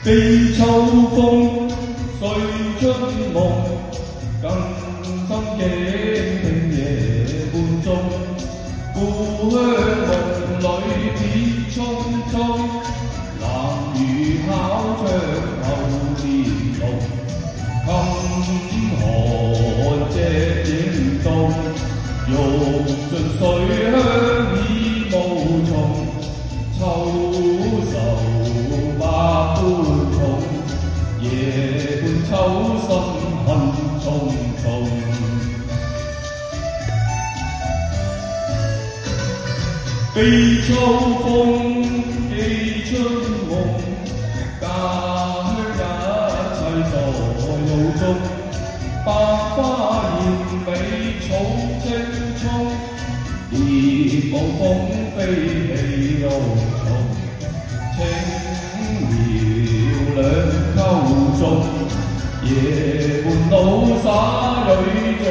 悲秋風吹出夢，更深境聽夜半鐘。故鄉夢裏別匆匆，南雨敲窗後簾櫳。看隻影動，欲盡水鄉已無從。秋愁百般重，夜半秋心恨重重。悲秋風寄春夢，家鄉一切在腦中。百花艷美草青蔥，烈舞風飛起路蟲。清妙兩溝中，夜半老灑蕊盡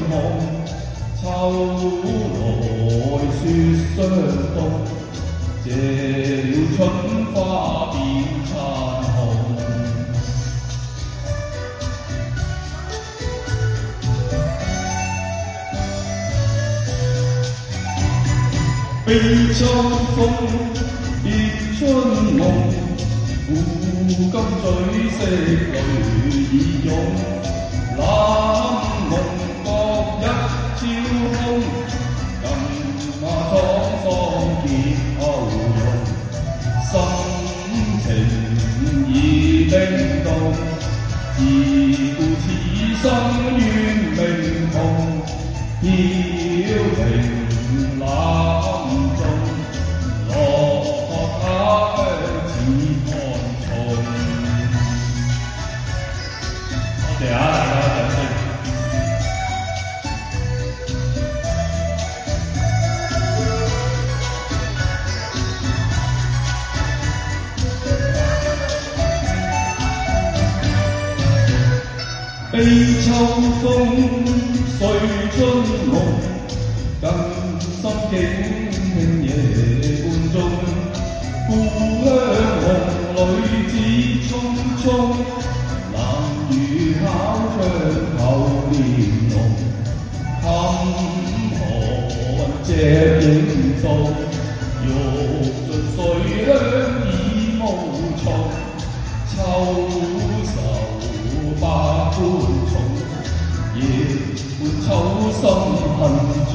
紅。秋來雪霜凍，謝了春花變殘紅。悲秋風別春夢，古今醉色淚已湧。冷夢覺一朝空，更怕滄桑結後容。心情已冰凍，自顧此生願明紅。飄零冷中，落魄他鄉似寒蟲。多謝大家掌聲。悲秋風碎春夢，更深境聽夜半鐘。故鄉夢裏只匆匆，冷雨敲窗後簾櫳。看隻影動，欲盡水鄉已無從。秋愁百般重，夜半秋心恨重